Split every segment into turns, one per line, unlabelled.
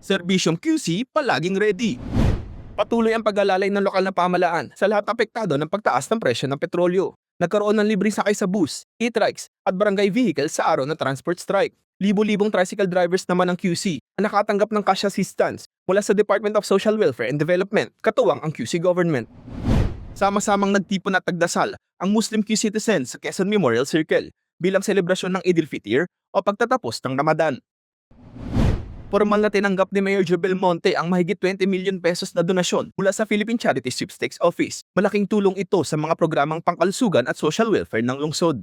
Serbisyong QC palaging ready. Patuloy ang pag-alalay ng lokal na pamahalaan sa lahat ng apektado ng pagtaas ng presyo ng petrolyo. Nagkaroon ng libreng sakay sa bus, e-trikes at barangay vehicles sa araw ng transport strike. Libo-libong tricycle drivers naman ng QC ang nakatanggap ng cash assistance mula sa Department of Social Welfare and Development, katuwang ang QC government. Sama-samang nagtipon at tagdasal ang Muslim Q citizens sa Quezon Memorial Circle bilang selebrasyon ng Eid al-Fitr o pagtatapos ng Ramadan. Formal na tinanggap ni Mayor Joe Belmonte ang mahigit 20 million pesos na donasyon mula sa Philippine Charity Sweepstakes Office. Malaking tulong ito sa mga programang pangkalusugan at social welfare ng lungsod.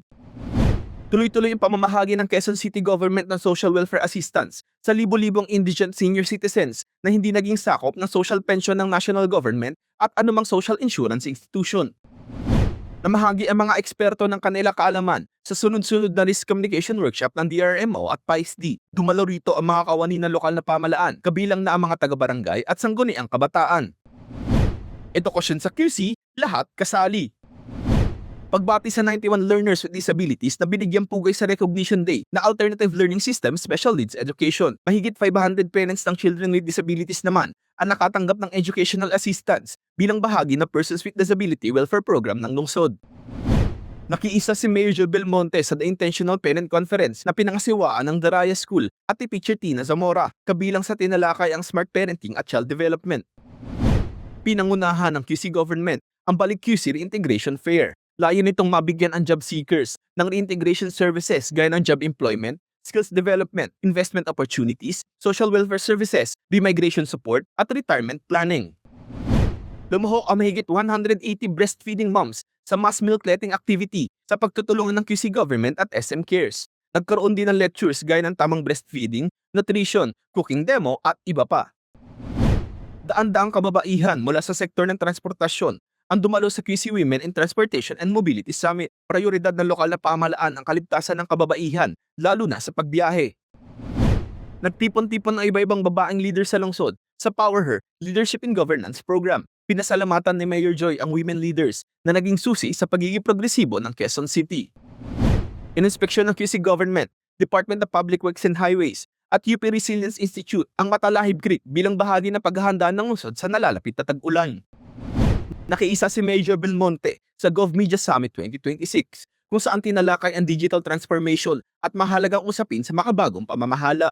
Tuloy-tuloy ang pamamahagi ng Quezon City Government ng social welfare assistance sa libo-libong indigent senior citizens na hindi naging sakop ng social pension ng national government at anumang social insurance institution. Namahagi ang mga eksperto ng kanilang kaalaman sa sunod-sunod na risk communication workshop ng DRMO at PAISD. Dumalo rito ang mga kawani ng lokal na pamahalaan, kabilang na ang mga taga-barangay at sangguniang kabataan. Edukasyon sa QC, lahat kasali. Pagbati sa 91 learners with disabilities na binigyang pugay sa Recognition Day na Alternative Learning System Special Needs Education. Mahigit 500 parents ng children with disabilities naman ang nakatanggap ng educational assistance bilang bahagi ng Persons with Disability Welfare Program ng lungsod. Nakiisa si Mayor Joe Belmonte sa The Intentional Parent Conference na pinangasiwaan ng Daraya School at ni Teacher Tina Zamora, kabilang sa tinalakay ang smart parenting at child development. Pinangunahan ng QC Government ang Balik QC Reintegration Fair. Layo nitong mabigyan ang job seekers ng reintegration services gaya ng job employment, skills development, investment opportunities, social welfare services, remigration support, at retirement planning. Lumuhok ang mahigit 180 breastfeeding moms sa mass milk letting activity sa pagtutulungan ng QC Government at SM Cares. Nagkaroon din ng lectures gaya ng tamang breastfeeding, nutrition, cooking demo at iba pa. Daan-daang kababaihan mula sa sektor ng transportasyon ang dumalo sa QC Women in Transportation and Mobility Summit. Prioridad ng lokal na pamahalaan ang kaligtasan ng kababaihan, lalo na sa pagbiyahe. Nagtipon-tipon ng iba-ibang babaeng leader sa lungsod sa Power Her Leadership in Governance Program. Pinasalamatan ni Mayor Joy ang women leaders na naging susi sa pagiging progresibo ng Quezon City. Ininspeksyon ng QC Government, Department of Public Works and Highways, at UP Resilience Institute ang Matalahib Creek bilang bahagi ng paghahanda ng lungsod sa nalalapit na tag-ulan. Nakiisa si Mayor Belmonte sa GovMedia Summit 2026 kung saan tinalakay ang digital transformation at mahalagang usapin sa makabagong pamamahala.